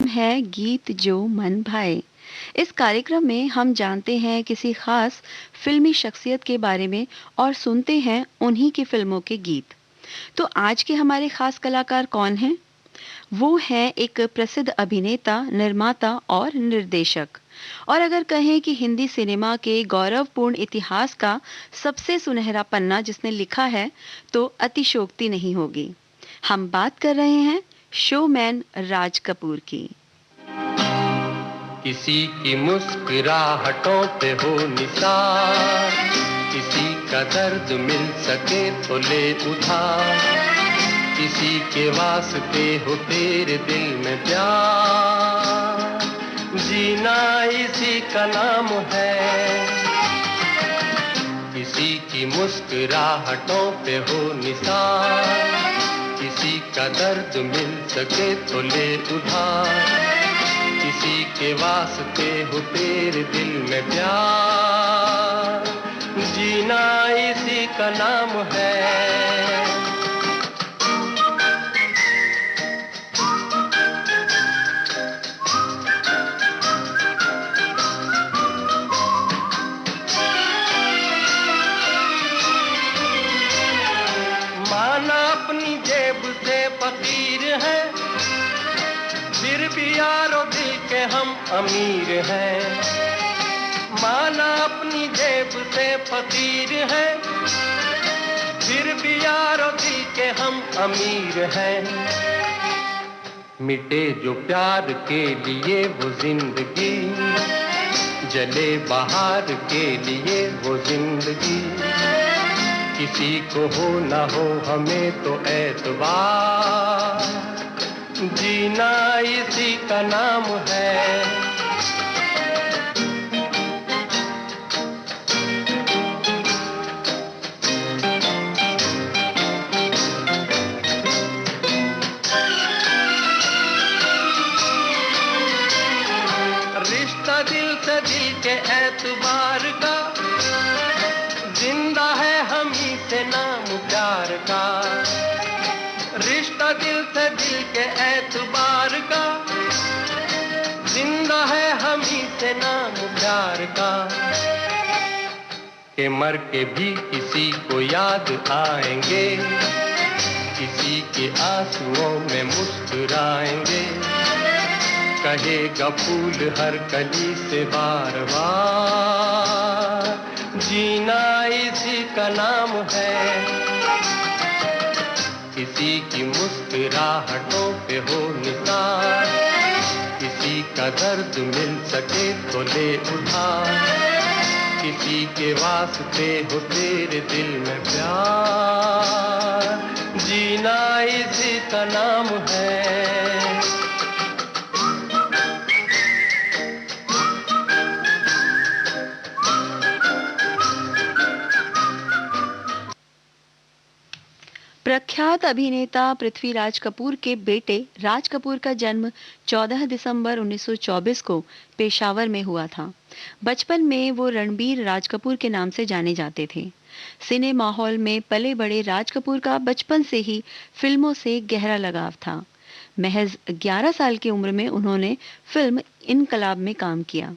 है गीत जो मन भाए। इस कार्यक्रम में हम जानते हैं किसी खास फिल्मी शख्सियत के बारे में और सुनते हैं उन्हीं की फिल्मों के गीत। तो आज के हमारे खास कलाकार कौन हैं? वो हैं एक प्रसिद्ध अभिनेता, निर्माता और निर्देशक। और अगर कहें कि हिंदी सिनेमा के गौरवपूर्ण इतिहास का सबसे सुनहरा पन्ना जिसने लिखा है, तो अतिशयोक्ति नहीं होगी। हम बात कर रहे हैं शोमैन राज कपूर की। किसी की मुस्कुराहटों पे हो निसार, किसी का दर्द मिल सके तो ले उधार, किसी के वास्ते हो तेरे दिल में प्यार, जीना इसी का नाम है। किसी की मुस्कुराहटों पे हो निसार, किसी का दर्द मिल सके तो ले उधार, किसी के वास्ते हो तेरे दिल में प्यार, जीना इसी का नाम है। माना अपनी जेब से फकीर है, फिर भी यारो दिल के हम अमीर हैं। माना अपनी जेब से फकीर है, फिर भी यारो दिल के हम अमीर हैं। मिटे जो प्यार के लिए वो जिंदगी, जले बहार के लिए वो जिंदगी, किसी को हो ना हो हमें तो एतबार, जीना इसी का नाम है। रिश्ता दिल से दिल के एतबार का, जिंदा है हम ही से नाम प्यार का। रिश्ता दिल से दिल के एतबार का, जिंदा है हम ही से नाम प्यार का। के मर के भी किसी को याद आएंगे, किसी के आंसुओं में मुस्कुराएंगे, कहेगा फूल हर कली से बार बार, जीना इसी का नाम है। किसी की मुस्कुराहटों पे हो निसार, किसी का दर्द मिल सके तो ले उधार, किसी के वास्ते हो तेरे दिल में प्यार, जीना इसी का नाम है। प्रख्यात अभिनेता पृथ्वीराज कपूर के बेटे राज कपूर का जन्म 14 दिसंबर 1924 को पेशावर में हुआ था। बचपन में वो रणबीर राज कपूर के नाम से जाने जाते थे। सिने माहौल में पले बड़े राज कपूर का बचपन से ही फिल्मों से गहरा लगाव था। महज 11 साल की उम्र में उन्होंने फिल्म इनकलाब में काम किया,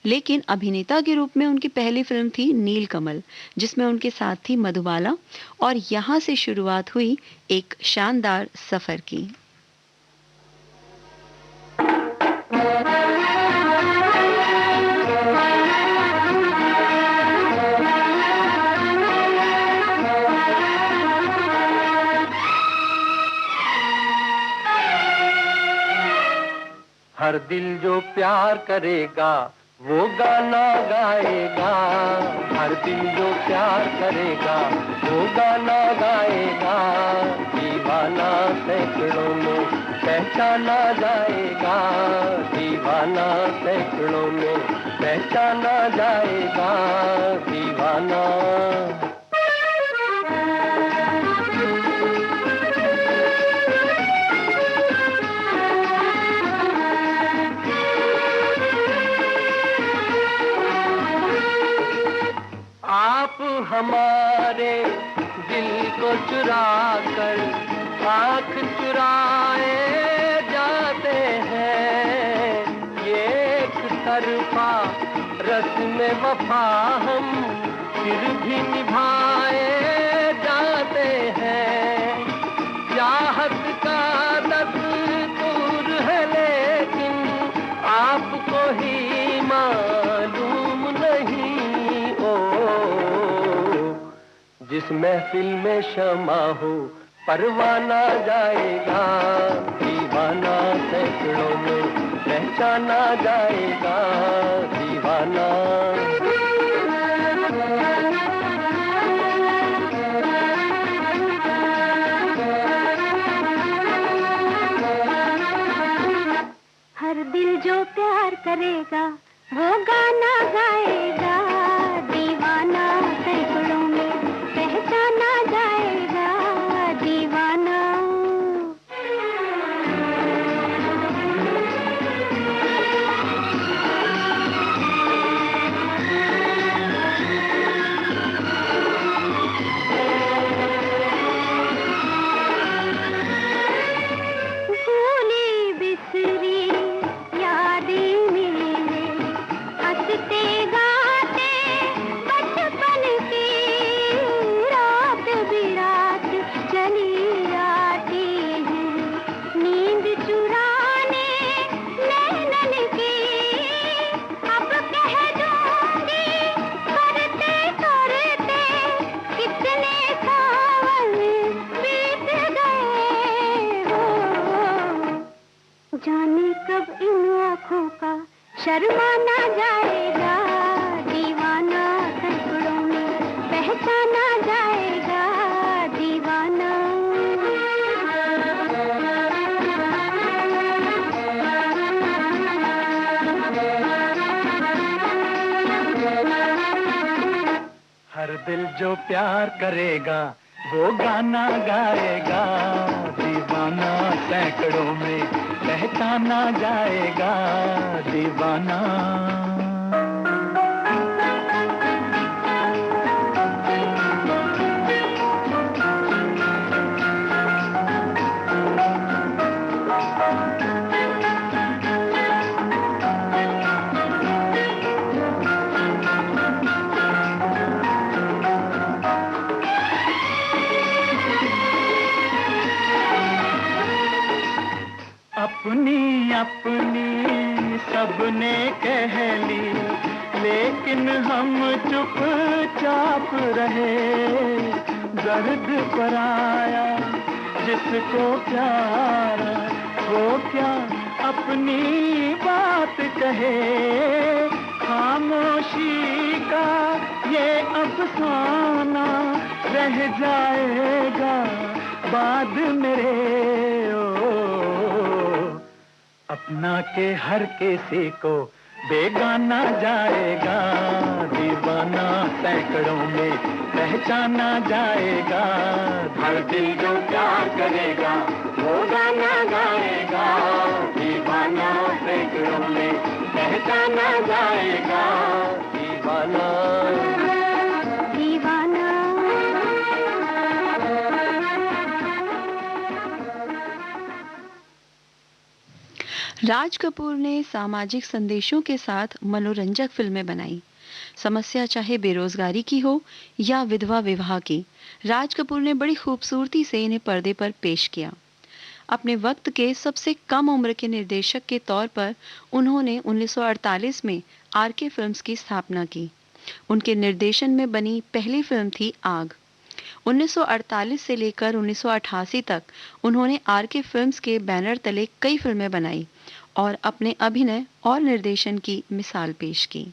लेकिन अभिनेता के रूप में उनकी पहली फिल्म थी नीलकमल, जिसमें उनके साथ थी मधुबाला, और यहां से शुरुआत हुई एक शानदार सफर की। हर दिल जो प्यार करेगा वो गाना गाएगा, हर दिल जो प्यार करेगा वो गाना गाएगा, दीवाना सैकड़ों में पहचाना जाएगा, दीवाना सैकड़ों में पहचाना जाएगा, दीवाना। आप हमारे दिल को चुरा कर आँख चुराए जाते हैं, तरफा रस्म वफा हम फिर भी निभाए जाते हैं। चाहत का दस्तूर है लेकिन आपको ही मालूम नहीं। ओ जिस महफिल में शमा हो परवाना जाएगा, दीवाना सैकड़ों में पहचाना जाएगा, दीवाना। हर दिल जो प्यार करेगा वो गाना गाएगा, दीवाना सैकड़ों में पहचाना जाएगा, दीवाना। भूली बिसरी यादें मेरे हंसते गाते बचपन की, रात बिरात चली आती है नींद चुराने नैनन की। अब कह दूंगी करते करते कितने सावन बीत गए हो, जाने कब इन आँखों का शर्माना जाएगा, दीवाना सैकड़ों में पहचाना जाएगा, दीवाना। हर दिल जो प्यार करेगा वो गाना गाएगा, दीवाना सैकड़ों में पहचाना जाएगा, दीवाना। अपनी अपनी सबने कह ली लेकिन हम चुपचाप रहे। दर्द पर आया जिसको प्यार वो क्या अपनी बात कहे। खामोशी का ये अफसाना रह जाएगा बाद मेरे। अपना के हर किसी को बेगाना जाएगा, दीवाना सैकड़ों में पहचाना जाएगा। हर दिल जो प्यार करेगा वो गाना गाएगा, दीवाना सैकड़ों में पहचाना जाएगा, दीवाना। राज कपूर ने सामाजिक संदेशों के साथ मनोरंजक फिल्में बनाई। समस्या चाहे बेरोजगारी की हो या विधवा विवाह की, राज कपूर ने बड़ी खूबसूरती से इन्हें पर्दे पर पेश किया। अपने वक्त के सबसे कम उम्र के निर्देशक के तौर पर उन्होंने 1948 में आरके फिल्म्स की स्थापना की। उनके निर्देशन में बनी पहली फिल्म थी आग। 1948 से लेकर 1988 तक उन्होंने आरके फिल्म्स के बैनर तले कई फिल्में बनाई और अपने अभिनय और निर्देशन की मिसाल पेश की।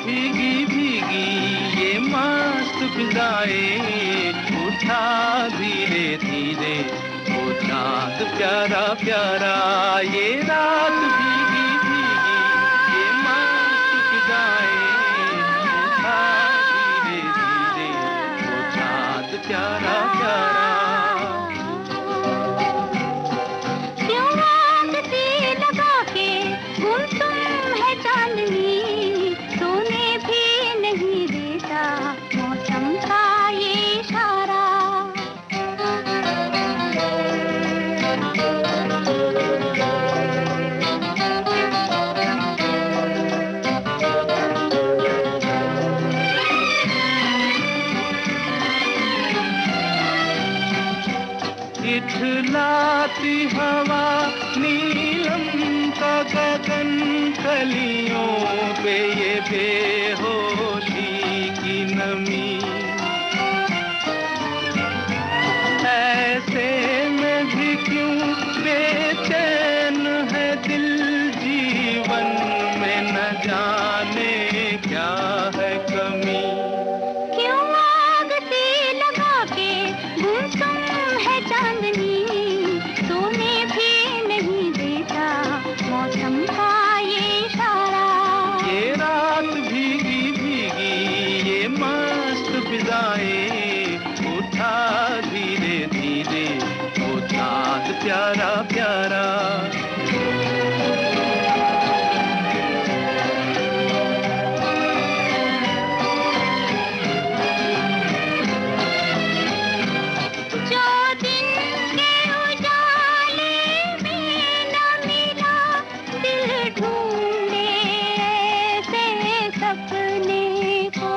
भीगी भीगी ये मस्त फिजाएं, उठा धीरे धीरे प्यारा प्यारा ये रात भीगी भीगी ये मस्त फिजाएं उठा धीरे धीरे वो चाँद प्यारा प्यारा क्यों आग सी लगा के गुमसुम है चांदनी सोने भी नहीं देता मौसम का ये इशारा इठलाती हवा नीलम का गगन कलियों पे ये बेहोशी की नमी ऐसे में भी क्यों बेचैन है दिल जीवन में न जाने क्या है कमी क्यों आग सी लगा के गुमसुम है चांदनी सोने भी नहीं देता मौसम का ये इशारा ये रात भीगी भीगी ये मस्त फिजाएं उठा धीरे धीरे वो चाँद प्यारा प्यारा जो दिन के उजाले में न मिला दिल ढूंढे ऐसे सपने को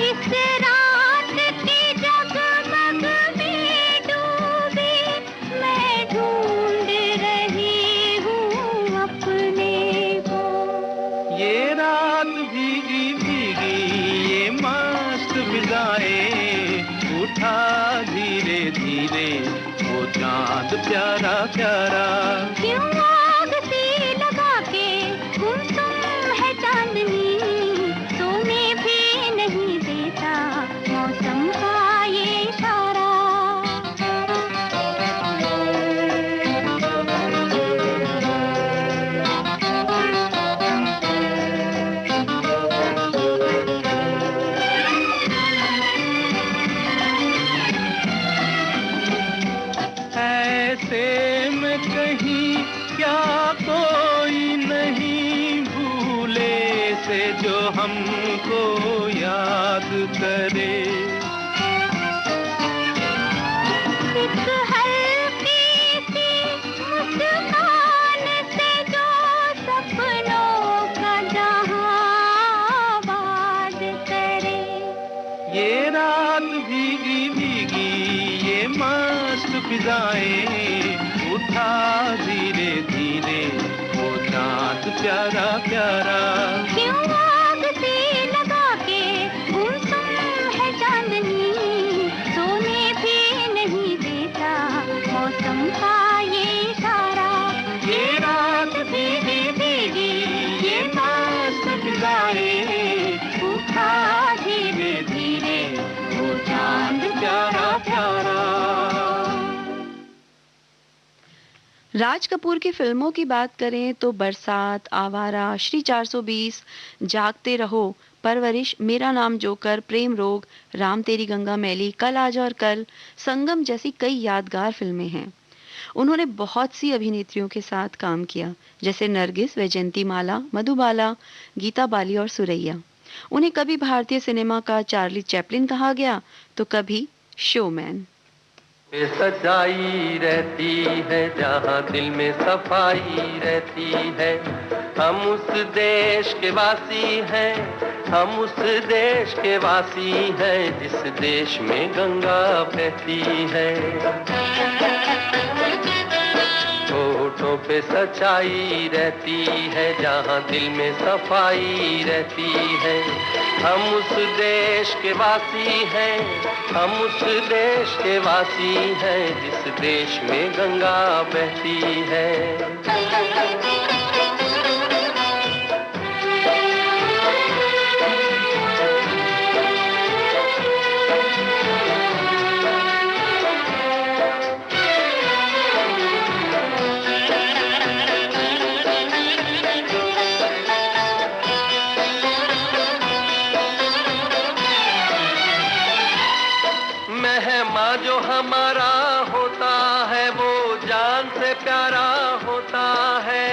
इस रात की जगमग में डूबी मैं ढूंढ रही हूँ अपने को ये रात भीगी भीगी ये मस्त फिजाएं उठा धीरे धीरे वो चाँद प्यारा प्यारा क्यों आग सी लगा के गुमसुम है चांदनी सोने भी नहीं देता मौसम का ये इशारा ऐसे में कहीं क्या कोई नहीं भूले से जो हमको याद करे एक हल्की सी मुस्कान से जो सपनों का जहां आबाद करे ये रात भीगी भीगी ये मस्त फिजाएं उठा धीरे धीरे वो चाँद प्यारा प्यारा क्यों आग सी लगा के गुमसुम है चांदनी सोने भी नहीं देता मौसम का ये इशारा ये रात भीगी भीगी ये मस्त फिजाएं उठा धीरे धीरे वो चाँद प्यारा प्यारा राज कपूर की फिल्मों की बात करें तो बरसात, आवारा, श्री 420, जागते रहो, परवरिश, मेरा नाम जोकर, प्रेम रोग, राम तेरी गंगा मैली, कल आज और कल, संगम जैसी कई यादगार फिल्में हैं। उन्होंने बहुत सी अभिनेत्रियों के साथ काम किया, जैसे नरगिस, वैजयंती माला, मधुबाला, गीता बाली और सुरैया। उन्हें कभी भारतीय सिनेमा का चार्ली चैपलिन कहा गया तो कभी शोमैन। पे सच्चाई रहती है जहाँ दिल में सफाई रहती है हम उस देश के वासी हैं हम उस देश के वासी हैं जिस देश में गंगा बहती है होठों पे सच्चाई रहती है जहाँ दिल में सफाई रहती है हम उस देश के वासी हैं हम उस देश के वासी हैं जिस देश में गंगा बहती है मेहमा जो हमारा होता है वो जान से प्यारा होता है।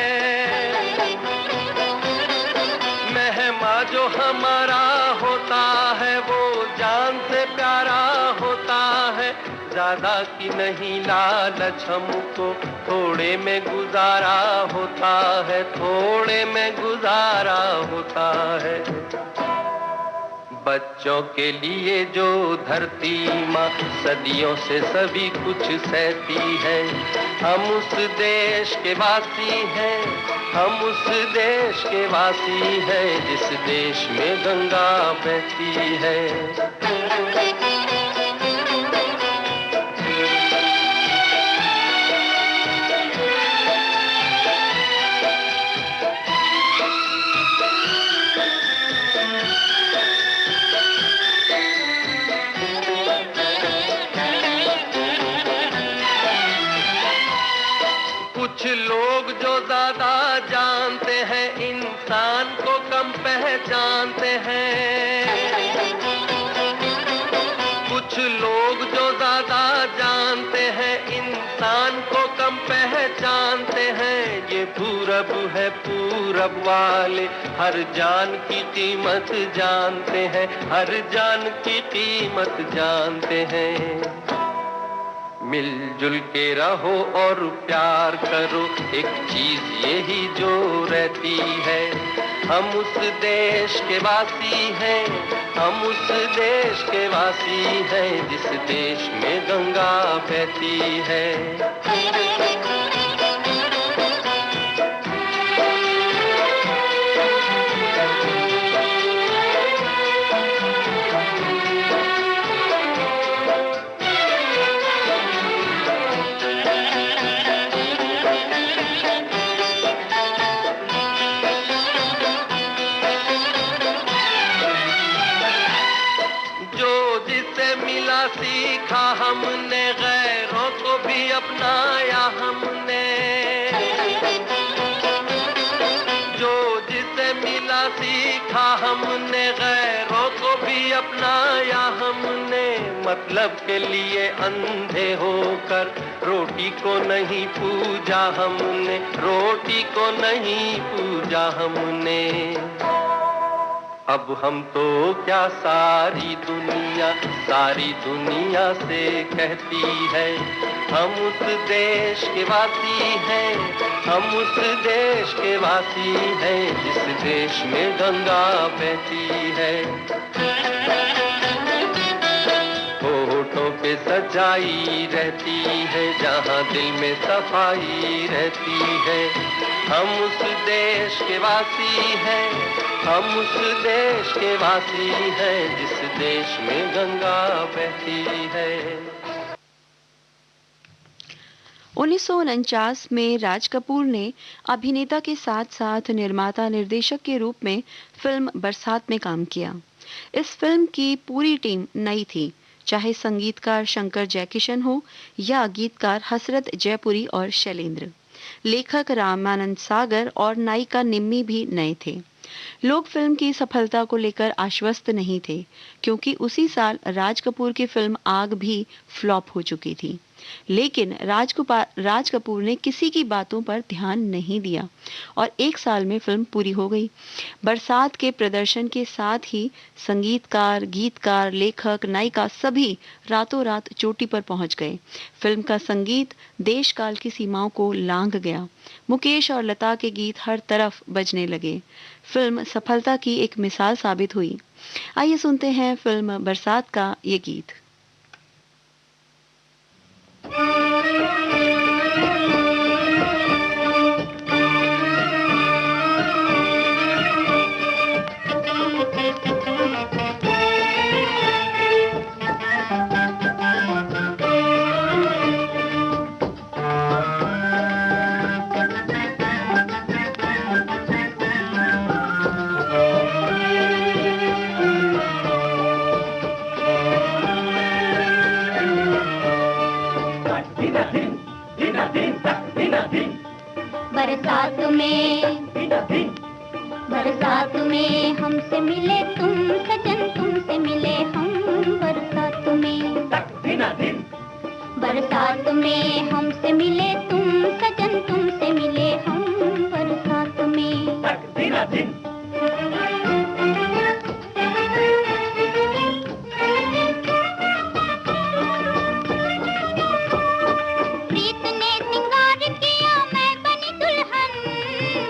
मेहमा जो हमारा होता है वो जान से प्यारा होता है। ज्यादा की नहीं लालच हमको, थोड़े में गुजारा होता है, थोड़े में गुजारा होता है। बच्चों के लिए जो धरती माँ सदियों से सभी कुछ सहती है, हम उस देश के वासी हैं, हम उस देश के वासी हैं जिस देश में गंगा बहती है। कुछ लोग जो ज्यादा जानते हैं इंसान को कम पहचानते हैं। कुछ लोग जो ज्यादा जानते हैं इंसान को कम पहचानते हैं। ये पूरब है, पूरब वाले हर जान की कीमत जानते हैं, हर जान की कीमत जानते हैं। मिलजुल के रहो और प्यार करो, एक चीज यही जो रहती है। हम उस देश के वासी हैं, हम उस देश के वासी हैं जिस देश में गंगा बहती है। सीखा हमने गैरों को भी अपनाया हमने, जो जिसे मिला सीखा हमने गैरों को भी अपनाया हमने। मतलब के लिए अंधे होकर रोटी को नहीं पूजा हमने, रोटी को नहीं पूजा हमने। अब हम तो क्या सारी दुनिया से कहती है, हम उस देश के वासी हैं, हम उस देश के वासी हैं जिस देश में गंगा बहती है। होठों पे सच्चाई रहती है, जहाँ दिल में सफाई रहती है। हम उस देश के वासी हैं, हम उस देश के वासी हैं जिस देश में गंगा बहती है। 1949 में राज कपूर ने अभिनेता के साथ साथ निर्माता निर्देशक के रूप में फिल्म बरसात में काम किया। इस फिल्म की पूरी टीम नई थी, चाहे संगीतकार शंकर जयकिशन हो या गीतकार हसरत जयपुरी और शैलेंद्र। लेखक रामानंद सागर और नायिका निम्मी भी नए थे। लोग फिल्म की सफलता को लेकर आश्वस्त नहीं थे, क्योंकि उसी साल राज कपूर की फिल्म आग भी फ्लॉप हो चुकी थी। लेकिन राज कपूर ने किसी की बातों पर ध्यान नहीं दिया और एक साल में फिल्म पूरी हो गई। बरसात के प्रदर्शन के साथ ही संगीतकार, गीतकार, लेखक, नायिका सभी रातों रात चोटी पर पहुंच गए। फिल्म का संगीत देश काल की सीमाओं को लांघ गया। मुकेश और लता के गीत हर तरफ बजने लगे। फिल्म सफलता की एक मिसाल साबित हुई। आइए सुनते हैं फिल्म बरसात का ये गीत। बरसात में हमसे मिले तुम सजन, तुमसे मिले हम बरसात में। में हमसे मिले तुम सजन, तुमसे मिले हम बरसात में। प्रीत ने सिंगार किया, मैं बनी दुल्हन,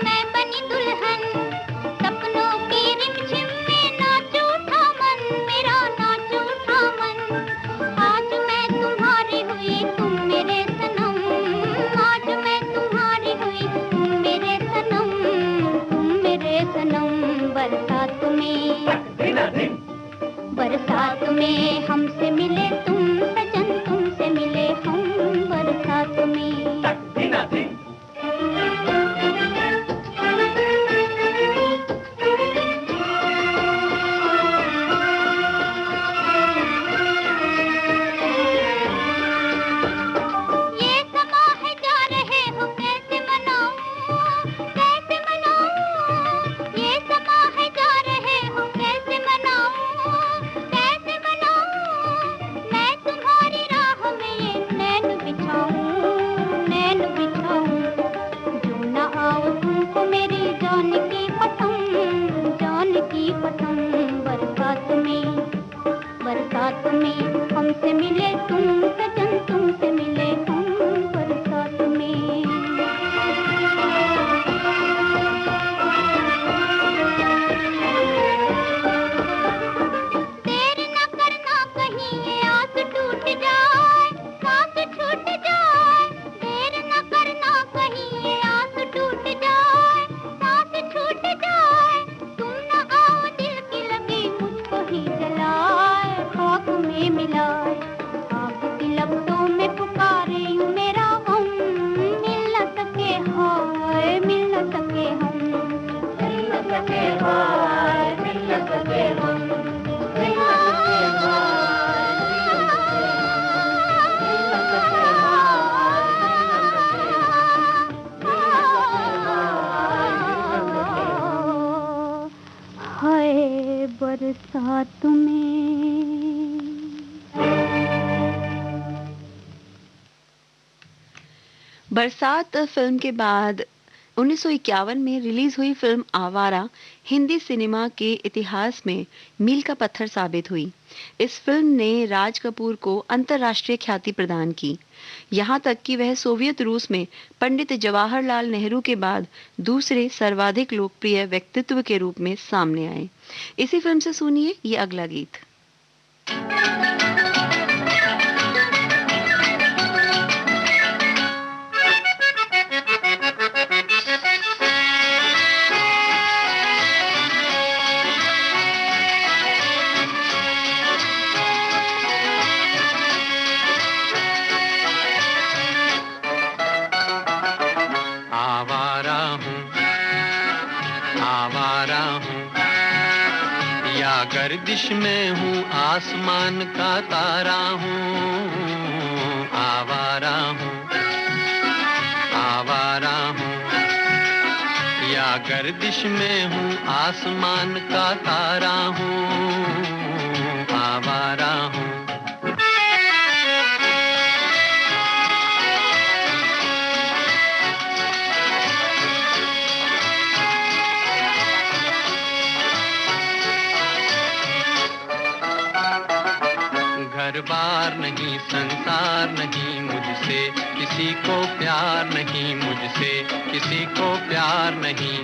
मैं बनी दुल्हन। सपनों की रिमझिम में नाच उठा मन, मेरा नाच उठा मन। आज मैं तुम्हारी हुई तुम मेरे सनम, आज मैं तुम्हारी हुई तुम मेरे सनम, तुम मेरे सनम। बरसात में हमसे मिले तुम सजन, तुमसे मिले हम बरसात में। ये समा है जा रहे हो कैसे मनाऊं, कैसे मनाऊं। ये समा है जा रहे हो कैसे मनाऊं, कैसे मनाऊं। मैं तुम्हारी राह में ये नैन बिछाऊं, नैन बिछाऊं। जो न आओ तुमको मेरी जान की कसम, जान की कसम। बरसात में हमसे मिले तुम सजन, तुमसे मिले हम बरसात में। देर न करना कहीं ये आस टूट जाए, सांस छूट जाए। देर न करना कहीं ये आस टूट जाए, सांस छूट जाए। तुम न आओ दिल की लगी मुझको ही जलाए, खाक में मिलाए। आग की लपटों में पुकारे यूं मेरा गम, मिल न सके हाय, मिल न सके हम, मिल न सके हाय, मिल न सके हम, मिल न सके हाय, मिल न सके हाय, हाय बरसात में। बरसात फिल्म के बाद 1951 में रिलीज हुई फिल्म आवारा हिंदी सिनेमा के इतिहास में मील का पत्थर साबित हुई। इस फिल्म ने राज कपूर को अंतर्राष्ट्रीय ख्याति प्रदान की, यहाँ तक कि वह सोवियत रूस में पंडित जवाहरलाल नेहरू के बाद दूसरे सर्वाधिक लोकप्रिय व्यक्तित्व के रूप में सामने आए। इसी फिल्म से सुनिए ये अगला गीत। गर्दिश में हूँ आसमान का तारा हूँ, आवारा हूँ, आवारा हूँ। या गर्दिश में हूँ आसमान का तारा हूँ, आवारा हूँ। घर बार नहीं, संसार नहीं, मुझसे किसी को प्यार नहीं, मुझसे किसी को प्यार नहीं।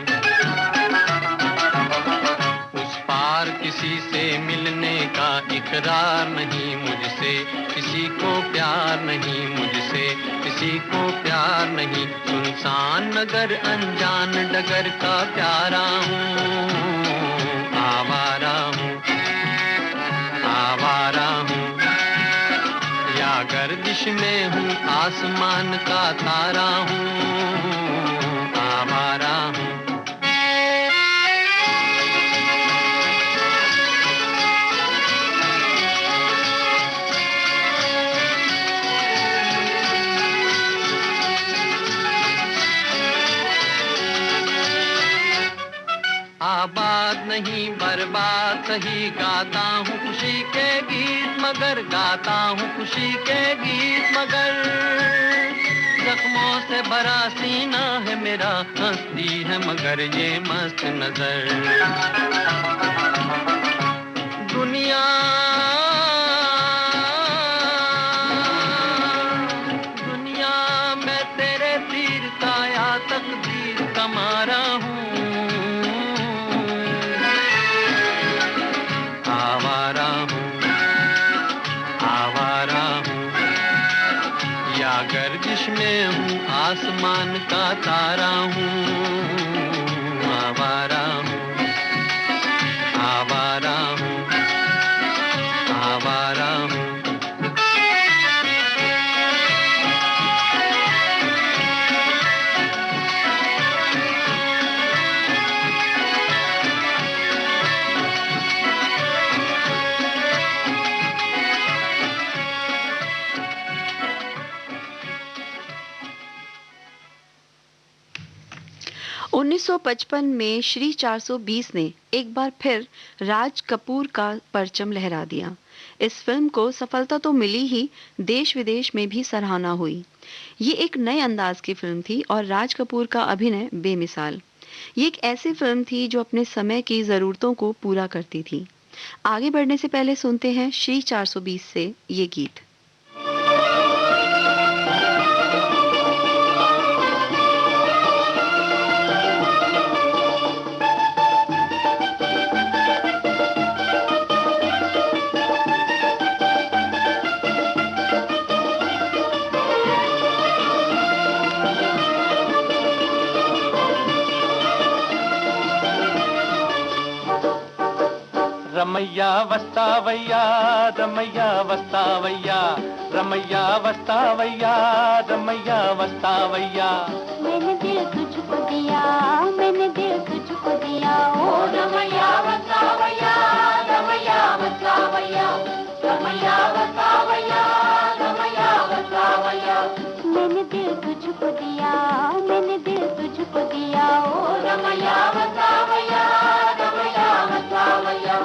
उस पार किसी से मिलने का इकरार नहीं, मुझसे किसी को प्यार नहीं, मुझसे किसी को प्यार नहीं। सुनसान नगर अनजान डगर का प्यारा हूँ, आवारा हूँ, आवारा हूँ। गर्दिश में हूँ आसमान का तारा हूँ, आवारा हूँ। आबाद नहीं बर्बाद सही गाता हूँ खुशी के गीत, मगर गाता हूँ खुशी के गीत मगर जख्मों से भरा सीना है मेरा हंसती है मगर ये मस्त नजर दुनिया दुनिया मैं तेरे तीर का या तकदीर का मारा हूँ आवारा हूँ या गर्दिश में हूँ आसमान का तारा हूँ आवारा हूँ आवारा हूँ आवारा हूँ 1955 में श्री 420 ने एक बार फिर राज कपूर का परचम लहरा दिया। इस फिल्म को सफलता तो मिली ही, देश विदेश में भी सराहना हुई। ये एक नए अंदाज की फिल्म थी और राज कपूर का अभिनय बेमिसाल। ये एक ऐसी फिल्म थी जो अपने समय की ज़रूरतों को पूरा करती थी। आगे बढ़ने से पहले सुनते हैं श्री 420 से ये गीत। रमैया वस्तावैया रमैया वस्तावैया रमैया वस्तावैया रमैया वस्तावैया मैंने दिल तुझको दिया, मैंने दिल तुझको दिया, ओ रमैया वस्तावैया रमैया वस्तावैया रमैया वस्तावैया रमैया वस्तावैया मैंने दिल तुझको दिया, मैंने दिल तुझको दिया, ओ रमैया वस्तावैया रमैया वस्तावैया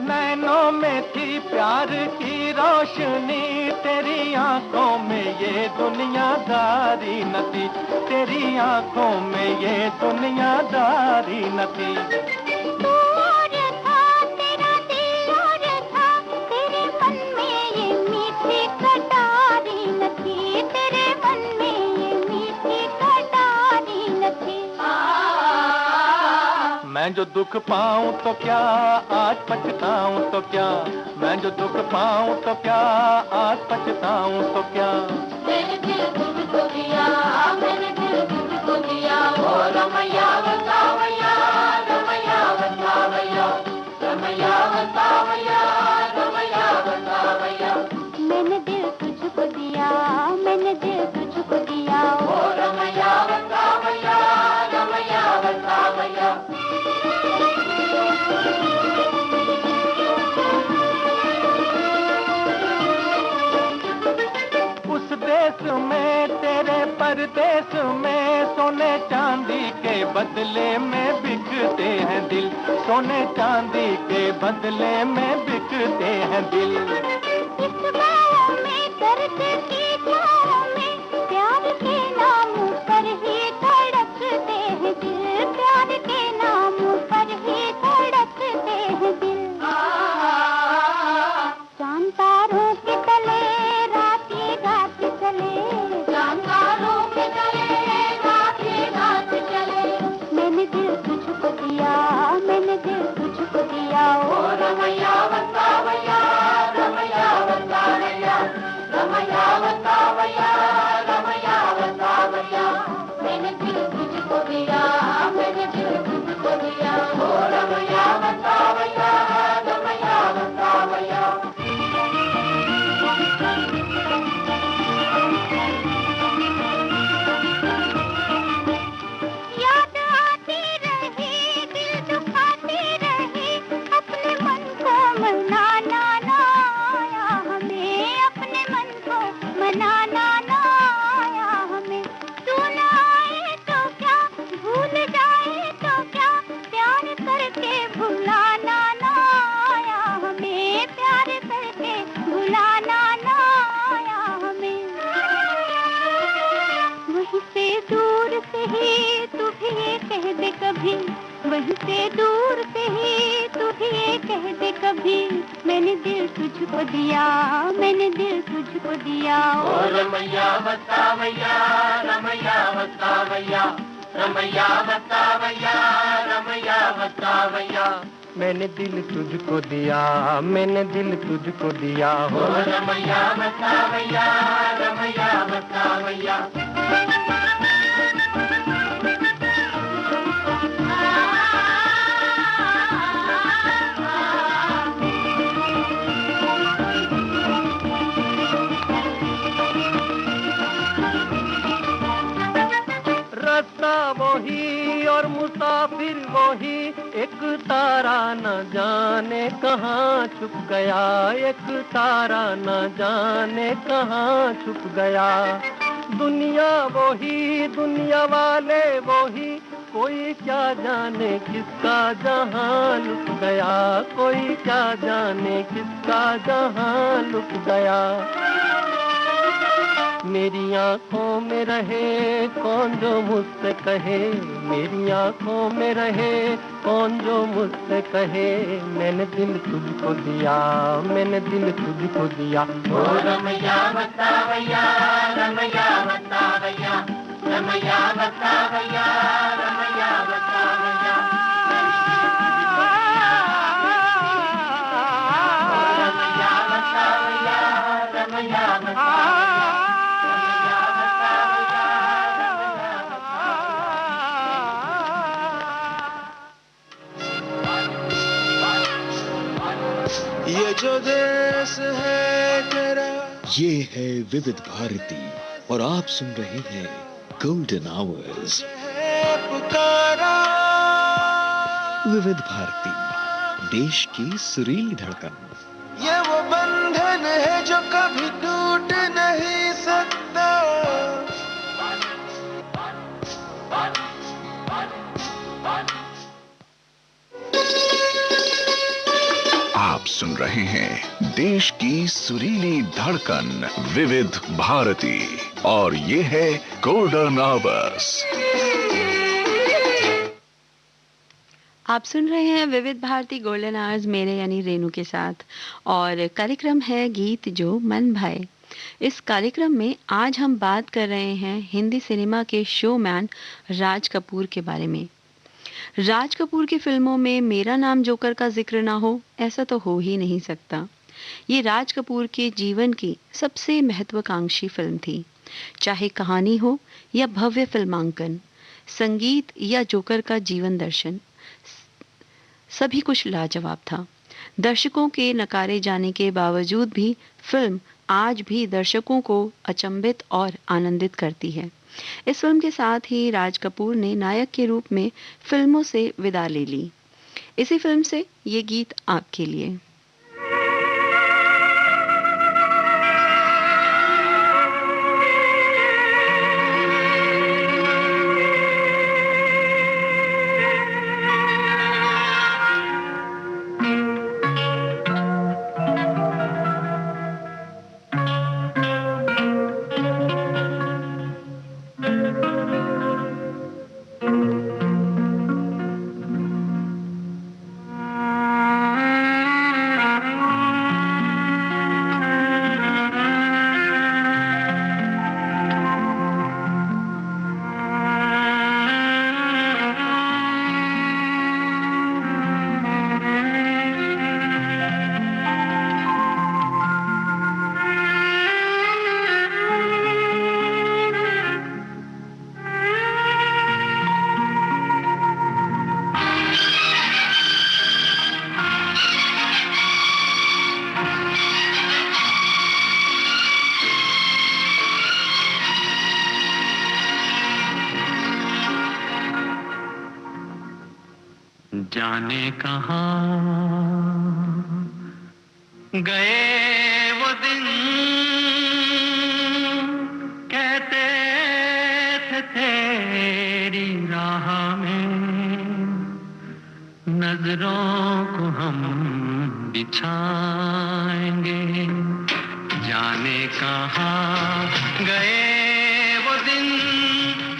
नैनों में थी प्यार की रोशनी, तेरी आंखों में ये दुनियादारी न थी, तेरी आंखों में ये दुनियादारी न थी। मैं जो दुख पाऊं तो क्या, आज पछताऊं तो क्या, मैं जो दुख पाऊं तो क्या, आज पछताऊं तो क्या। मैंने दिल तुझको दिया, मैंने दिल तुझको दिया, ओ रमैया वस्तावैया रमैया वस्तावैया रमैया वस्तावैया रमैया वस्तावैया मैंने दिल तुझको दिया, मैंने दिल तुझको दिया, ओ रमैया वस्तावैया रमैया वस्तावैया उस देश में तेरे परदेश में सोने चांदी के बदले में बिकते हैं दिल, सोने चांदी के बदले में बिकते हैं दिल। इस बाहों में दर्द की छाओं में प्यार के नाम पर ही धड़कते हैं दिल, प्यार के नाम पर ही धड़कते हैं दिल। चांद तारों के तले रात ही रात चले, चांद तारों के तले रात ही रात चले मैंने दिल तुझको दिया, मैंने दिल तुझको दिया, ओ रमैया वस्तावैया रमैया वस्तावैया रमैया वस्तावैया से दूर से ही तू भी ये कह दे कभी, मैंने दिल तुझको दिया, मैंने दिल तुझको दिया। ओ रमैया बतावैया, रमैया बतावैया, रमैया बतावैया, रमैया बतावैया, मैंने दिल तुझको दिया, मैंने दिल तुझको दिया। हो रमैया बतावैया, रमैया बतावैया। रास्ता वही और मुसाफिर वही, एक तारा न जाने कहाँ छुप गया, एक तारा न जाने कहाँ छुप गया। दुनिया वही, दुनिया वाले वही, कोई क्या जाने किसका जहां लुट गया, कोई क्या जाने किसका जहां लुट गया। मेरी आंखों में रहे कौन जो मुझसे कहे, मेरी आंखों में रहे कौन जो मुझसे कहे, मैंने दिल तुझको दिया, मैंने दिल तुझको दिया। ओ रमैया बतावैया, रमैया बतावैया, रमैया बतावैया, रमैया बतावैया, रमैया बतावैया, रमैया बतावैया। ये जो देश है तेरा, ये है विविध भारती और आप सुन रहे हैं गोल्डन आवर्स। पुकारा विविध भारती, देश की सुरीली धड़कन। ये वो बंधन है जो कभी टूट नहीं सकता। आप सुन रहे हैं देश की सुरीली धड़कन विविध भारती और ये है गोल्डन आवर्स। आप सुन रहे हैं विविध भारती गोल्डन आवर्स मेरे यानी रेनू के साथ, और कार्यक्रम है गीत जो मन भाए। इस कार्यक्रम में आज हम बात कर रहे हैं हिंदी सिनेमा के शोमैन राज कपूर के बारे में। राज कपूर की फिल्मों में मेरा नाम जोकर का जिक्र ना हो, ऐसा तो हो ही नहीं सकता। ये राज कपूर के जीवन की सबसे महत्वाकांक्षी फिल्म थी। चाहे कहानी हो या भव्य फिल्मांकन, संगीत या जोकर का जीवन दर्शन, सभी कुछ लाजवाब था। दर्शकों के नकारे जाने के बावजूद भी फिल्म आज भी दर्शकों को अचंभित और आनंदित करती है। इस फिल्म के साथ ही राज कपूर ने नायक के रूप में फिल्मों से विदा ले ली। इसी फिल्म से ये गीत आपके लिए। जाने कहाँ गए वो दिन, कहते थे तेरी राह में नजरों को हम बिछाएंगे। जाने कहाँ गए वो दिन,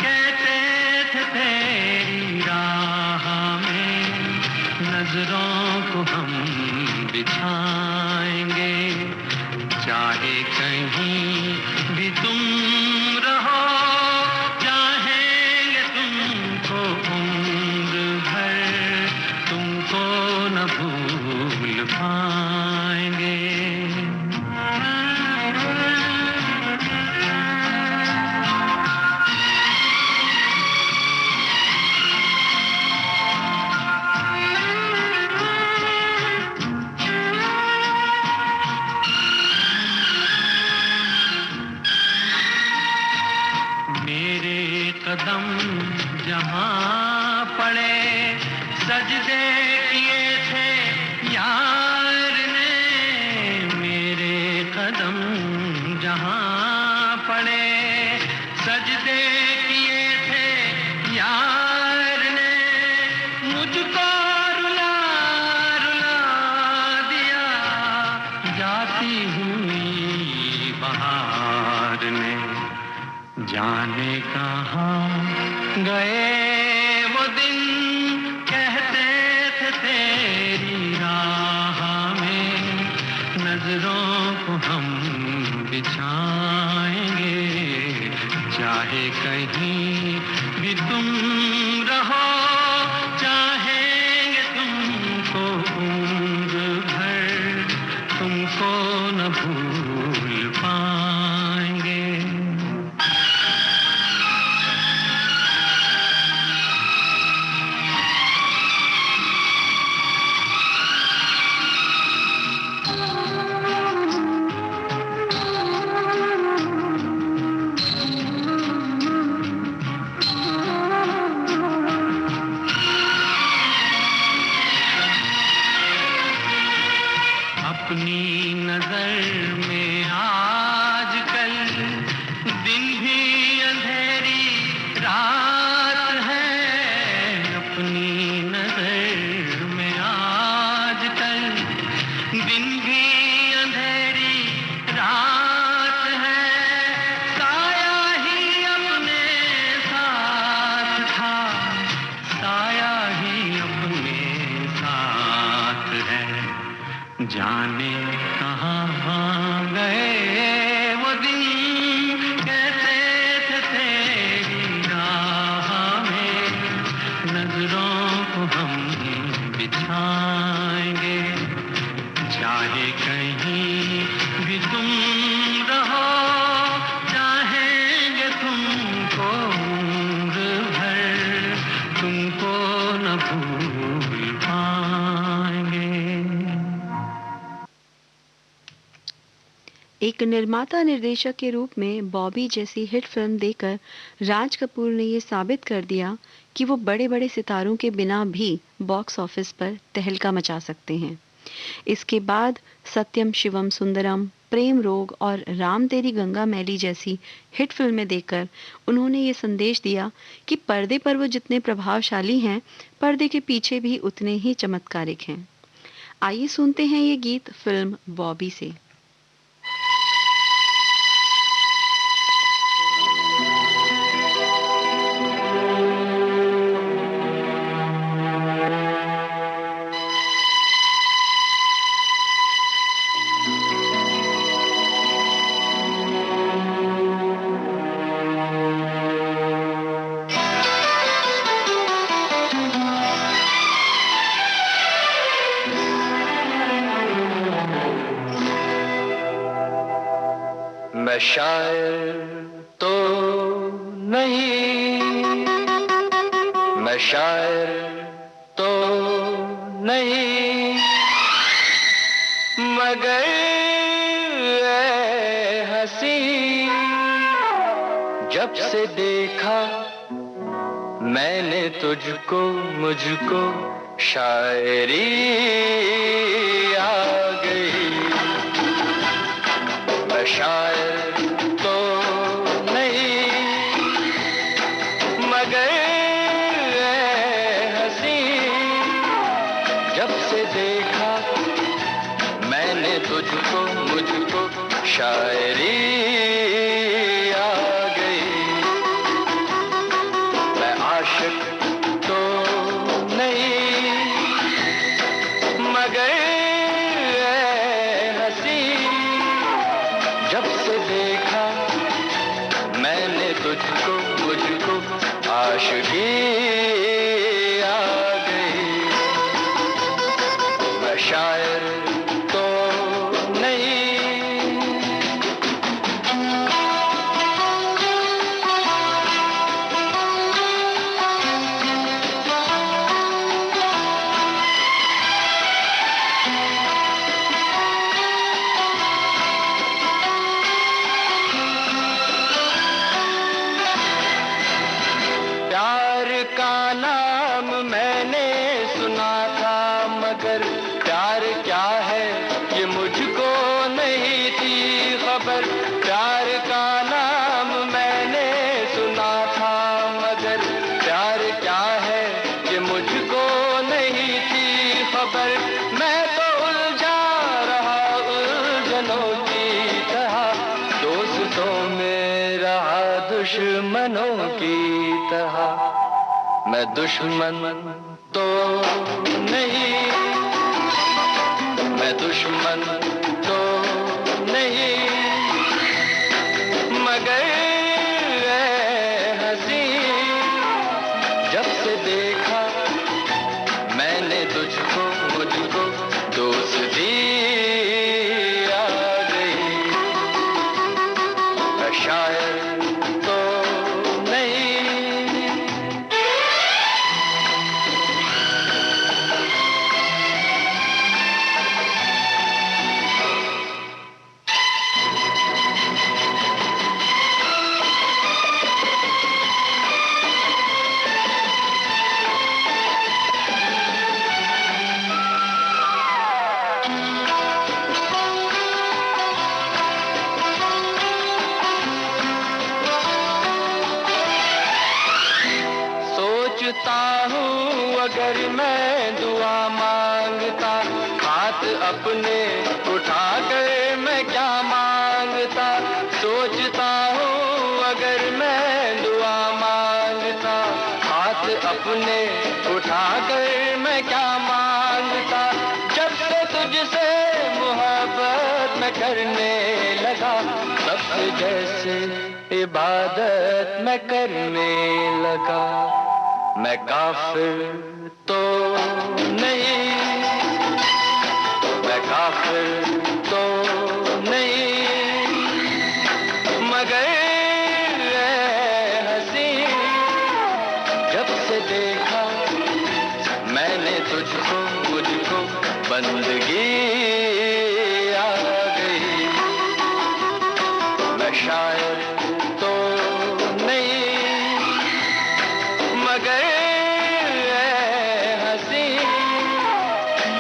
कहते थे तेरी राह में बिछाएंगे, चाहे कहीं भी तुम रहो, चाहेंगे तुमको उम्र भर, तुमको न भूल पाएंगे। कदम जहाँ पड़े, सजदे किए थे यार ने, मेरे कदम जहाँ पड़े, सजदे किए थे यार ने, मुझको रुला रुला दिया जाती हुई बहार ने। जाने कहाँ गए वो दिन, कहते थे तेरी राह में नजरों को हम बिछाएंगे, चाहे कहीं भी तुम रहो, चाहेंगे तुमको उम्र भर, तुमको न भूल पाएंगे। अपनी नजर में आजकल दिन भी अंधेरी रात है, अपनी नजर में आजकल दिन भी अंधेरी रात है, साया ही अपने साथ था, साया ही अपने साथ है। जाने कहाँ गए वो दिन, कहते थे तेरी राह में नजरों को हम बिछाएंगे, चाहे कहीं भी तुम रहो, चाहेंगे तुमको उम्र भर, तुमको न भूल पाएंगे। एक निर्माता निर्देशक के रूप में बॉबी जैसी हिट फिल्म देकर राज कपूर ने ये साबित कर दिया कि वो बड़े बड़े सितारों के बिना भी बॉक्स ऑफिस पर तहलका मचा सकते हैं। इसके बाद सत्यम शिवम सुंदरम, प्रेम रोग और राम तेरी गंगा मैली जैसी हिट फिल्में देकर उन्होंने ये संदेश दिया कि पर्दे पर वो जितने प्रभावशाली हैं, पर्दे के पीछे भी उतने ही चमत्कारिक हैं। आइए सुनते हैं ये गीत फिल्म बॉबी से। मैं शायर तो नहीं, मैं शायर तो नहीं, मगर ऐ हंसी, जब से देखा मैंने तुझको, मुझको शायरी आ गई। मैं शायर तो नहीं, मगर ऐ हंसी, जब से देखा मैंने तुझको, मुझको शायरी आ गई। मैं आशिक तो नहीं, मगर जब से देखा मैंने तुझको, मुझको आशिकी आ गई। मैं शायर तो नहीं, प्यार का नाम मैंने सुना था, मगर प्यार क्या है ये मुझको नहीं थी खबर। प्यार का नाम मैंने सुना था, मगर प्यार क्या है ये मुझको नहीं थी खबर। मैं तो उलझा रहा उलझनों की तरह, दोस्तों में रहा दुश्मनों की तरह। मैं दुश्मन तो नहीं, मैं दुश्मन तो नहीं, मगर ऐ हंसी जब से देखा मैंने तुझको, मुझको दोस्ती आ गई। मैं शायर तो नहीं, सोचता हूँ अगर मैं दुआ मांगता, हाथ अपने उठा कर मैं क्या मांगता। सोचता हूँ अगर मैं दुआ मांगता, हाथ अपने उठा कर मैं क्या मांगता। जब से तुझसे मोहब्बत मैं करने लगा, तब से जैसे इबादत मैं करने लगा। मैं काफिर तो नहीं, मैं काफिर तो नहीं, मगर ऐ हंसी जब से देखा मैंने तुझको, मुझको बंदगी आ गई। मैं शायर तो नहीं, मगर ऐ हंसी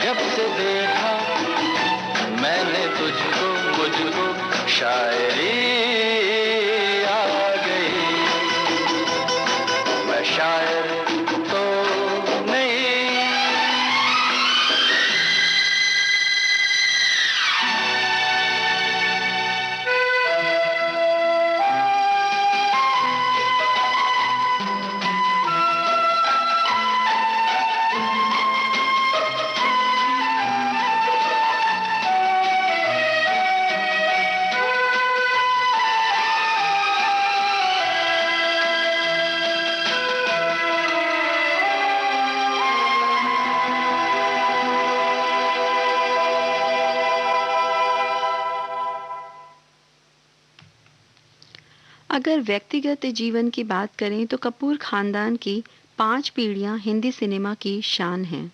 जब से देखा मैंने तुझको, मुझको शायरी आ गई। मैं शायर तो नहीं। अगर व्यक्तिगत जीवन की बात करें तो कपूर खानदान की 5 पीढ़ियां हिंदी सिनेमा की शान हैं।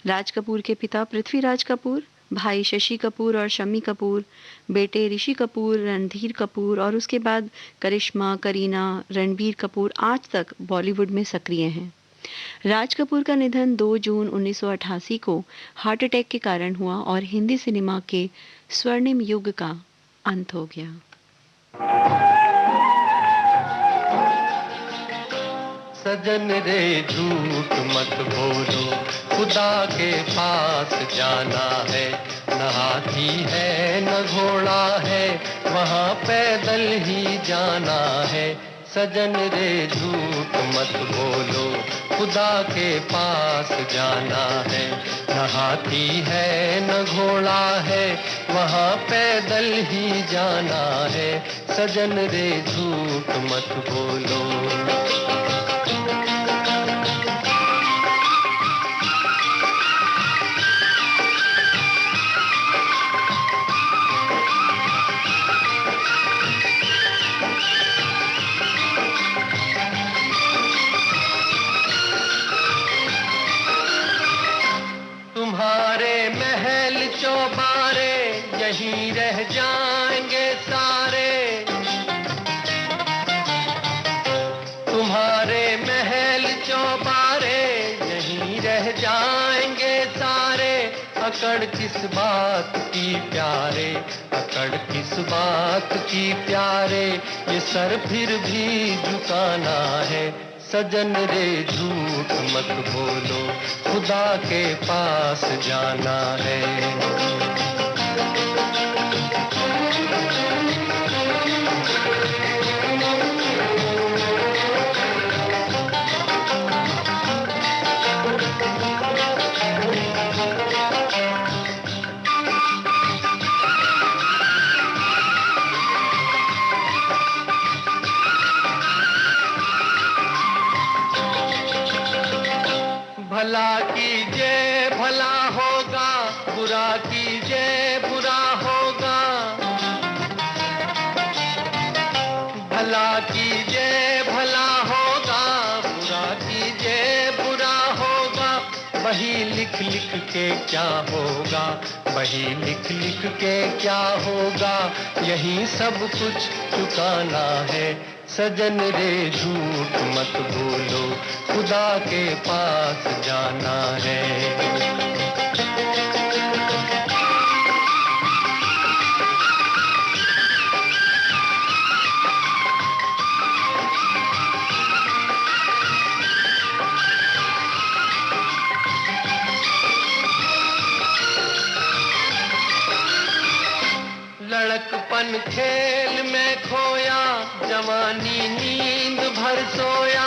राज कपूर के पिता पृथ्वीराज कपूर, भाई शशि कपूर और शम्मी कपूर, बेटे ऋषि कपूर, रणधीर कपूर और उसके बाद करिश्मा, करीना, रणबीर कपूर आज तक बॉलीवुड में सक्रिय हैं। राज कपूर का निधन 2 जून 1988 को हार्ट अटैक के कारण हुआ और हिंदी सिनेमा के स्वर्णिम युग का अंत हो गया। सजन रे झूठ मत बोलो, खुदा के पास जाना है। न हाथी है न घोड़ा है, वहाँ पैदल ही जाना है। सजन रे झूठ मत बोलो, खुदा के पास जाना है। न हाथी है न घोड़ा है, वहाँ पैदल ही जाना है। सजन रे झूठ मत बोलो। तुम्हारे महल चौबारे यहीं रह जाएंगे सारे। तुम्हारे महल चौबारे यहीं रह जाएंगे सारे। अकड़ किस बात की प्यारे, अकड़ किस बात की प्यारे, ये सर फिर भी झुकाना है। सजन रे झूठ मत बोलो, खुदा के पास जाना है। भला कीजिए भला होगा, बुरा कीजिए बुरा होगा। भला कीजिए भला होगा, बुरा कीजिए बुरा होगा। वही लिख लिख के क्या होगा, वही लिख लिख के क्या होगा। यही सब कुछ चुकाना है। सजन रे झूठ मत बोलो, खुदा के पास जाना है। लड़कपन खेल में खोया, जवानी नींद भर सोया।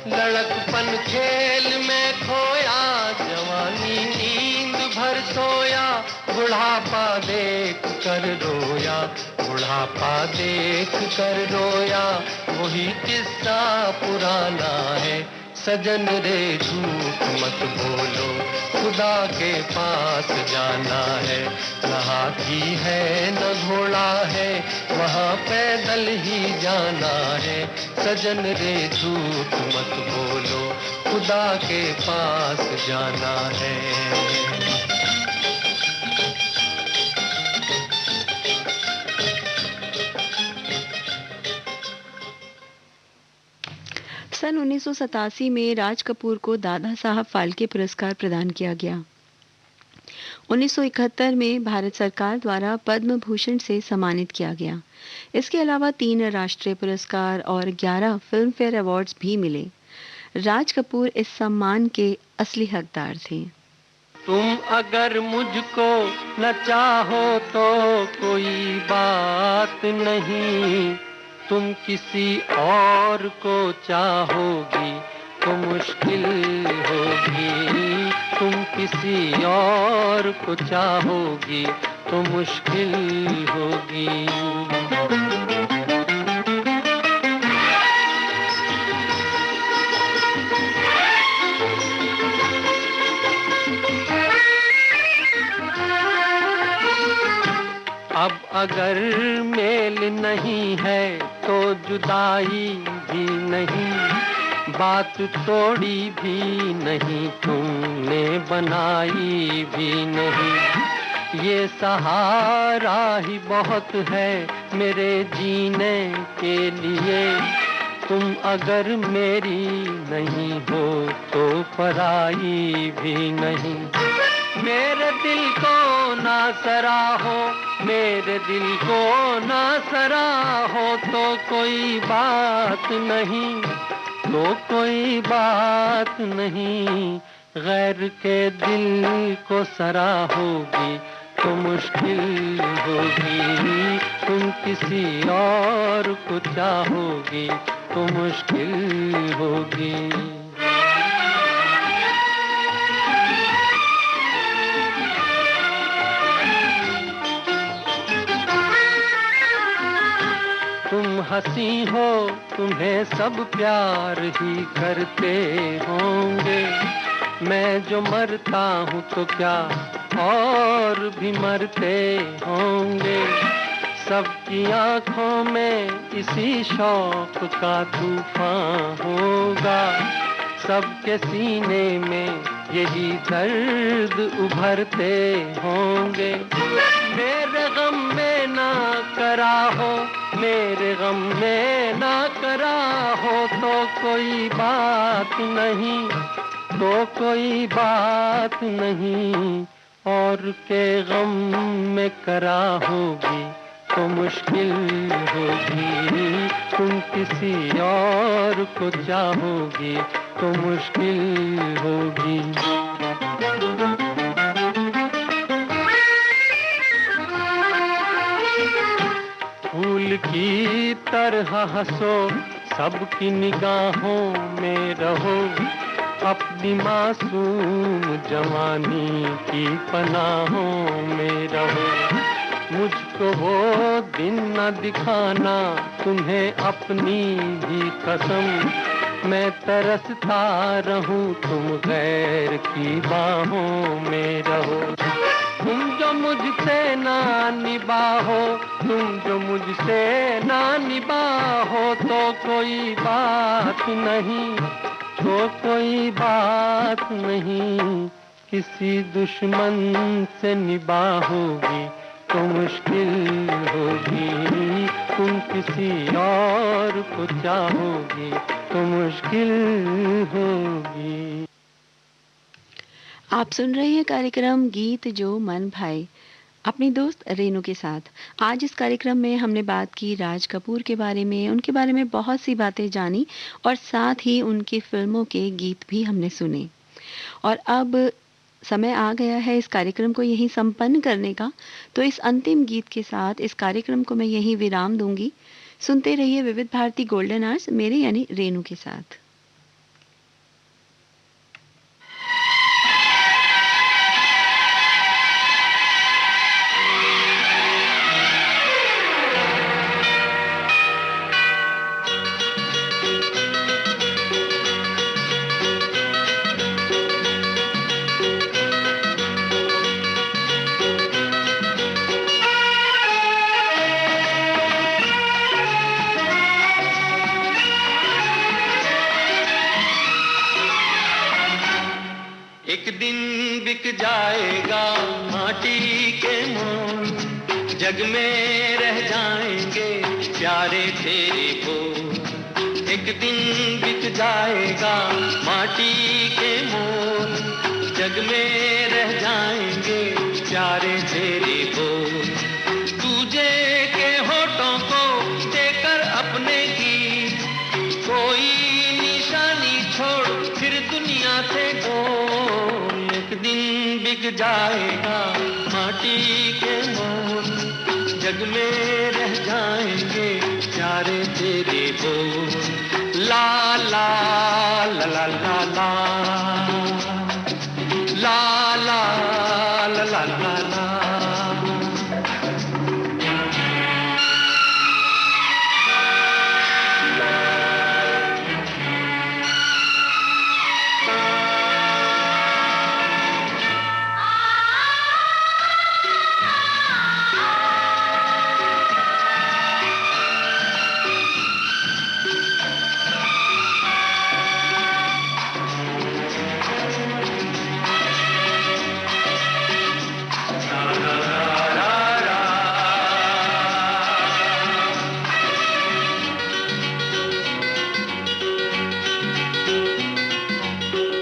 लड़कपन खेल में खोया, जवानी नींद भर सोया। बुढ़ापा देख कर रोया, बुढ़ापा देख कर रोया। वही किस्सा पुराना है। सजन रे झूठ मत बोलो, खुदा के पास जाना है। न हाथी है न घोड़ा है, वहाँ पैदल ही जाना है। सजन रे झूठ मत बोलो, खुदा के पास जाना है। सन 1987 में राज कपूर को दादा साहब फाल्के पुरस्कार प्रदान किया गया। 1971 में भारत सरकार द्वारा पद्म भूषण से सम्मानित किया गया। इसके अलावा 3 राष्ट्रीय पुरस्कार और 11 फिल्म फेयर अवार्ड्स भी मिले। राज कपूर इस सम्मान के असली हकदार थे। तुम अगर मुझको न चाहो तो कोई बात नहीं, तुम किसी और को चाहोगी तो मुश्किल होगी। तुम किसी और को चाहोगी तो मुश्किल होगी। अब अगर मेल नहीं है तो जुदाई भी नहीं, बात तोड़ी भी नहीं, तुमने बनाई भी नहीं। ये सहारा ही बहुत है मेरे जीने के लिए, तुम अगर मेरी नहीं हो तो पराई भी नहीं। मेरे दिल को ना सराहो, मेरे दिल को ना सराहो तो कोई बात नहीं, तो कोई बात नहीं। गैर के दिल को सराहोगी तो मुश्किल होगी। तुम किसी और को चाहोगी तो मुश्किल होगी। तुम हंसी हो, तुम्हें सब प्यार ही करते होंगे, मैं जो मरता हूँ तो क्या और भी मरते होंगे। सबकी आंखों में इसी शौक का तूफान होगा, सबके सीने में यही दर्द उभरते होंगे। मेरे गम में ना करा हो, मेरे गम में ना करा हो तो कोई बात नहीं, तो कोई बात नहीं। और के गम में करा होगी तो मुश्किल होगी, तुम किसी और को चाहोगी तो मुश्किल होगी। फूल की तरह हंसो, सबकी निगाहों में रहो, अपनी मासूम जवानी की पनाहों में रहो। मुझको वो दिन न दिखाना, तुम्हें अपनी ही कसम, मैं तरसता रहूं तुम गैर की बाहों में रहो। तुम जो मुझसे ना निभाओ, तुम जो मुझसे ना निभाओ तो कोई बात नहीं, तो कोई बात नहीं। किसी दुश्मन से निभाओगी तो मुश्किल होगी, तुम किसी और को चाहोगी तो मुश्किल होगी। आप सुन रहे हैं कार्यक्रम गीत जो मन भाए अपनी दोस्त रेनू के साथ। आज इस कार्यक्रम में हमने बात की राज कपूर के बारे में, उनके बारे में बहुत सी बातें जानी और साथ ही उनकी फिल्मों के गीत भी हमने सुने। और अब समय आ गया है इस कार्यक्रम को यहीं संपन्न करने का, तो इस अंतिम गीत के साथ इस कार्यक्रम को मैं यहीं विराम दूंगी। सुनते रहिए विविध भारती गोल्डन आवर्स मेरे यानी रेनू के साथ। एक दिन बिक जाएगा माटी के मोल, जग में रह जाएंगे प्यारे तेरे बोल। एक दिन बिक जाएगा माटी के मोल, जग में रह जाएंगे प्यारे तेरे बोल। तुझे के होठों को देकर अपने गीत, कोई निशानी छोड़ फिर दुनिया से बोल। एक दिन बिक जाएगा माटी के मोल, जग में रह जाएंगे प्यारे तेरे बोल। ला ला ला ला ला ला ला ला ला ला ला ला।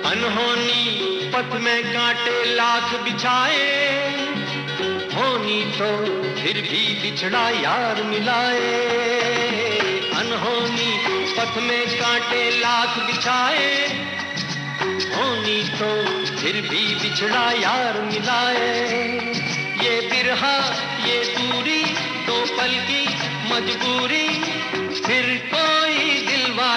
अनहोनी पथ में कांटे लाख बिछाए, होनी तो फिर भी बिछड़ा यार मिलाए। अनहोनी पथ में कांटे लाख बिछाए, होनी तो फिर भी बिछड़ा यार मिलाए। ये बिरहा ये दूरी दो पल की मजबूरी, फिर कोई दिलवा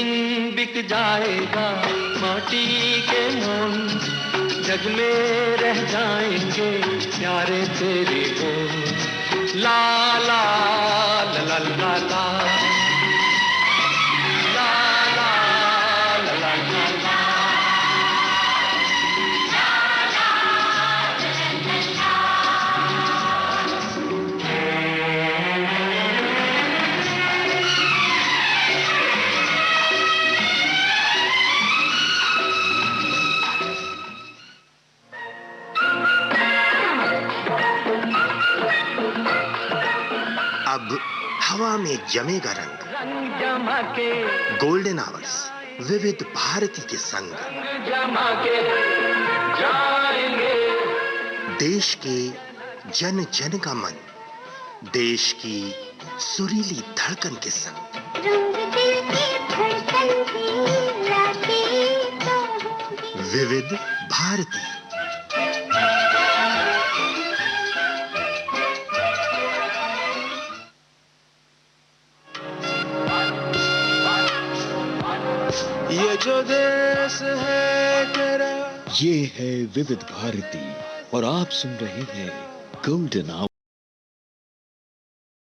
दिन बिक जाएगा माटी के मोल, जग में रह जाएंगे प्यारे तेरे बोल। ला ला ला ला ला ला, ला ला ला ला ला ला। अब हवा में जमेगा रंग, रंग जमा के गोल्डन आवर्स विविध भारती के संग। रंग जमा के जाएंगे, देश के जन जन का मन, देश की सुरीली धड़कन के संग। रंग दिल की धड़कन की रातें तो होंगी। विविध भारती। ये जो देश है तेरा, ये है विविध भारती और आप सुन रहे हैं गोल्डन आवर।